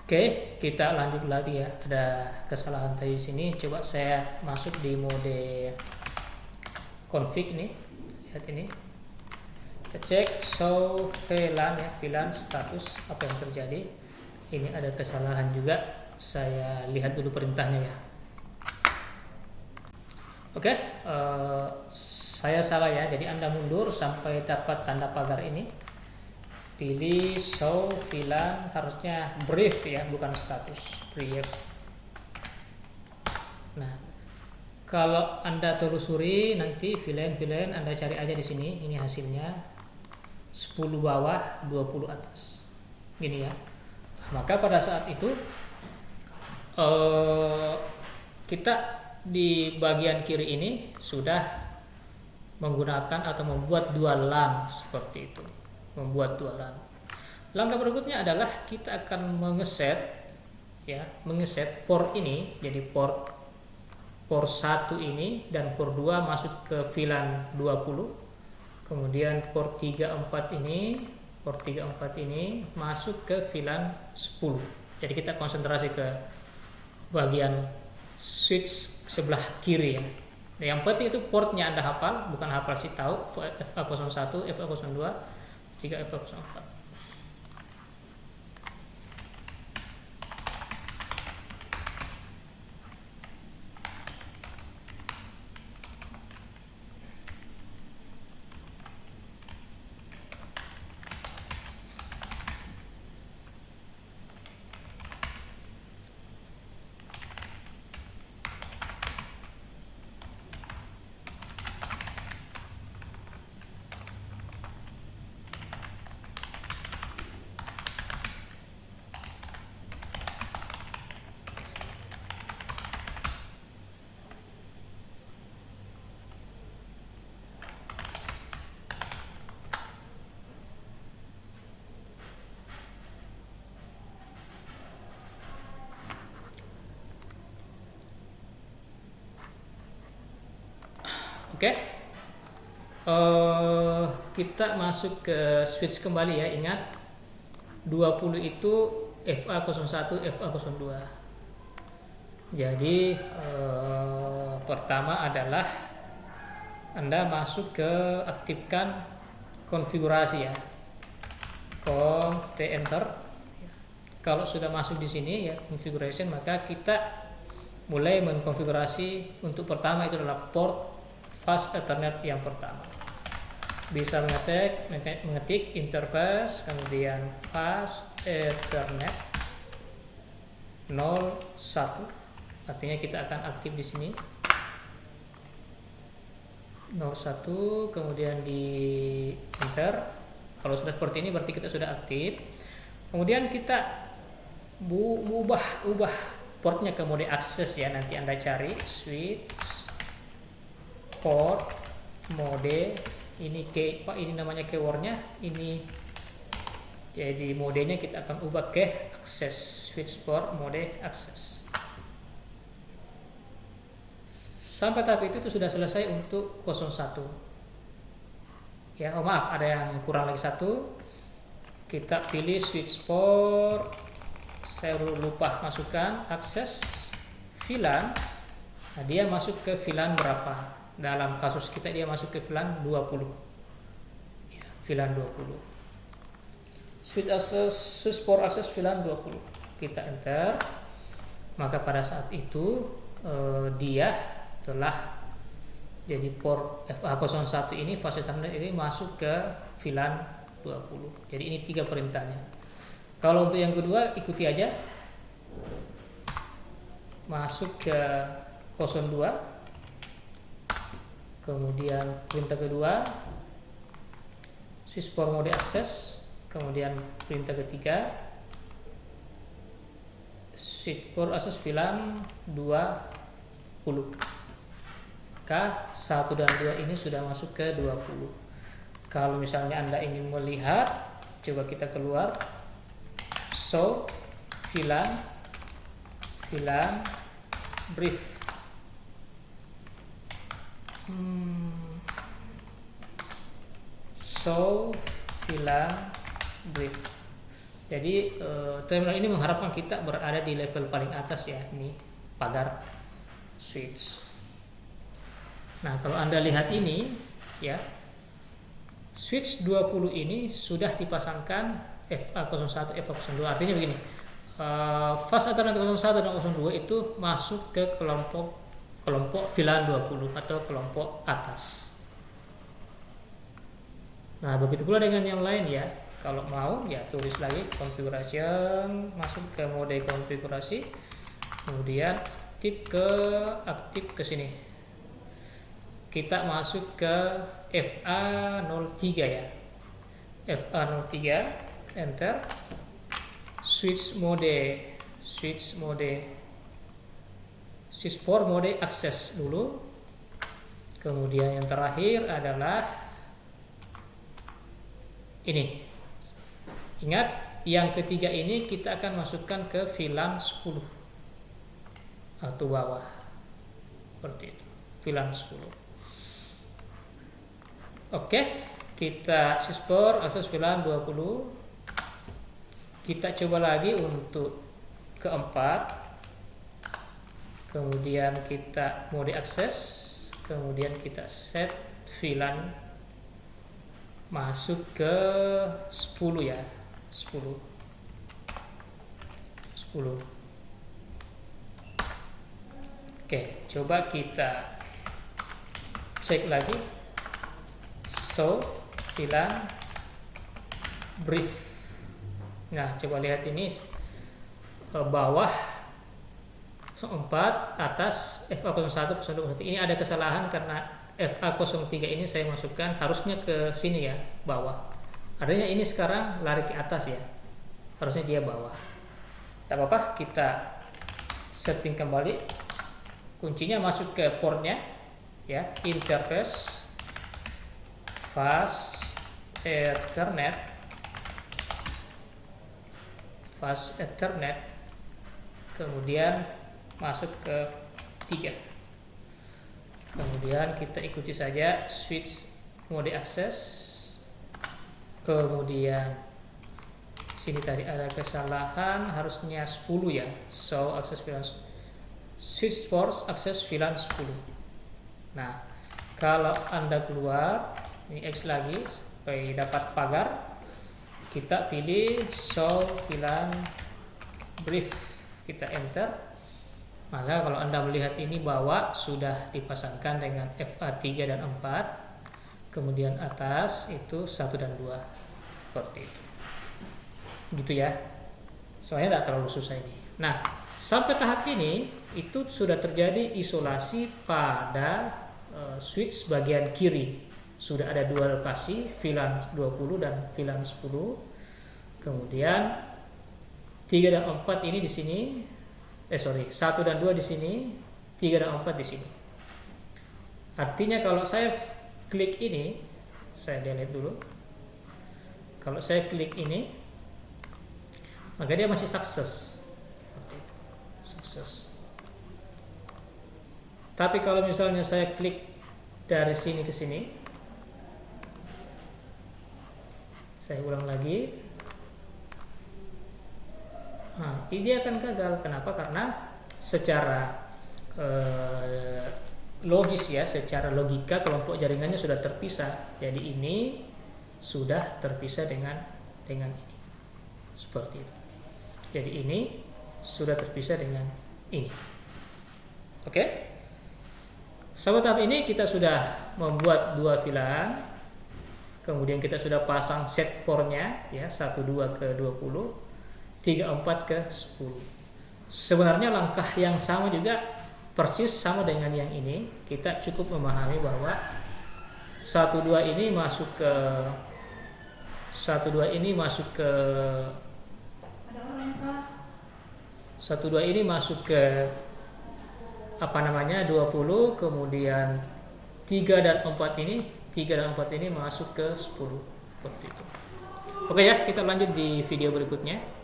Oke, kita lanjut lagi ya. Ada kesalahan tadi sini. Coba saya masuk di mode config nih. Lihat ini. Kita cek show VLAN ya, VLAN status apa yang terjadi. Ini ada kesalahan juga. Saya lihat dulu perintahnya ya. Oke, saya salah ya. Jadi Anda mundur sampai dapat tanda pagar ini. Pilih show VLAN, harusnya brief ya, bukan status, brief. Nah, kalau Anda telusuri nanti VLAN Anda cari aja di sini. Ini hasilnya 10 bawah, 20 atas. Gini ya. Maka pada saat itu kita di bagian kiri ini sudah menggunakan atau membuat dua LAN seperti itu. Membuat dua LAN. Langkah berikutnya adalah kita akan mengeset port ini, jadi port 1 ini dan port 2 masuk ke VLAN 20. Kemudian port 34 ini masuk ke VLAN 10. Jadi kita konsentrasi ke bagian switch sebelah kiri ya. Yang penting itu portnya Anda hafal, bukan hafal sih, tahu FA01, FA02, 3 FA04. Oke, kita masuk ke switch kembali ya. Ingat 20 itu FA01, FA02. Jadi pertama adalah Anda masuk ke aktifkan konfigurasi ya. T enter. Kalau sudah masuk di sini ya configuration, maka kita mulai mengkonfigurasi. Untuk pertama itu adalah port fast Ethernet yang pertama. Bisa mengetik interface, kemudian fast Ethernet 01. Artinya kita akan aktif di sini 01, kemudian di enter. Kalau sudah seperti ini berarti kita sudah aktif. Kemudian kita ubah portnya ke mode akses ya. Nanti Anda cari switch port mode ini ini namanya keywordnya ini. Jadi modenya kita akan ubah ke akses, switch port mode akses. Sampai tahap itu sudah selesai untuk 01 ya. Maaf, ada yang kurang lagi satu. Kita pilih switch port, saya lupa masukkan akses VLAN. Nah, dia masuk ke VLAN berapa? Dalam kasus kita dia masuk ke VLAN 20 ya, VLAN 20. Switch port akses VLAN 20. Kita enter. Maka pada saat itu dia telah jadi port FA01 ini, fast Ethernet ini masuk ke VLAN 20. Jadi ini 3 perintahnya. Kalau untuk yang kedua ikuti aja. Masuk ke 02. Kemudian perintah kedua switch port mode akses. Kemudian perintah ketiga switch port akses VLAN 20. Maka 1 dan 2 ini sudah masuk ke 20. Kalau misalnya Anda ingin melihat, coba kita keluar show VLAN brief. Show VLAN brief. Jadi terminal ini mengharapkan kita berada di level paling atas ya, ini pagar switch. Nah, kalau Anda lihat ini ya, switch 20 ini sudah dipasangkan FA01, FA02. Artinya begini, fase antara 01 dan 02 itu masuk ke kelompok VLAN 20 atau kelompok atas. Nah, begitu pula dengan yang lain ya. Kalau mau ya tulis lagi configuration, masuk ke mode konfigurasi, kemudian aktif ke sini. Kita masuk ke FA03 ya. FA03, enter. Switch for mode access dulu. Kemudian yang terakhir adalah ini. Ingat, yang ketiga ini kita akan masukkan ke VLAN 10 atau bawah. Seperti itu. VLAN 10. Oke, kita sysfor akses VLAN 20. Kita coba lagi untuk keempat. Kemudian kita mode akses, kemudian kita set VLAN masuk ke 10 ya, 10. Oke, coba kita cek lagi. So, VLAN brief. Nah, coba lihat ini bawah 4, atas FA01, ini ada kesalahan karena FA03 ini saya masukkan harusnya ke sini ya, bawah. Artinya ini sekarang lari ke atas ya, harusnya dia bawah. Tidak apa-apa, kita setting kembali. Kuncinya masuk ke portnya ya, interface fast Ethernet, kemudian masuk ke 3. Kemudian kita ikuti saja switch mode access. Kemudian sini tadi ada kesalahan, harusnya 10 ya. So access VLAN, switch force access VLAN 10. Nah, kalau Anda keluar ini X lagi supaya dapat pagar, kita pilih show VLAN brief, kita enter. Maka kalau Anda melihat ini bawah sudah dipasangkan dengan FA3 dan 4, kemudian atas itu 1 dan 2, seperti itu. Gitu ya. Soalnya tidak terlalu susah ini. Nah, sampai tahap ini itu sudah terjadi isolasi pada switch bagian kiri. Sudah ada 2 lokasi, VLAN 20 dan VLAN 10. Kemudian 3 dan 4 ini di sini. 1 dan 2 di sini, 3 dan 4 di sini. Artinya kalau saya klik ini, saya delete dulu. Kalau saya klik ini, maka dia masih sukses. Tapi kalau misalnya saya klik dari sini ke sini, saya ulang lagi. Nah, ini akan gagal. Kenapa? Karena secara logis ya, secara logika kelompok jaringannya sudah terpisah. Jadi ini sudah terpisah dengan ini, seperti itu. Jadi ini sudah terpisah dengan ini. Oke? Sampai tahap ini kita sudah membuat 2 VLAN. Kemudian kita sudah pasang set portnya ya, 12 ke 20. 34 ke 10. Sebenarnya langkah yang sama juga persis sama dengan yang ini. Kita cukup memahami bahwa 12 ini masuk ke 12 ini masuk ke 12 ini masuk ke 20, kemudian 3 dan 4 ini masuk ke 10, seperti itu. Oke ya, kita lanjut di video berikutnya.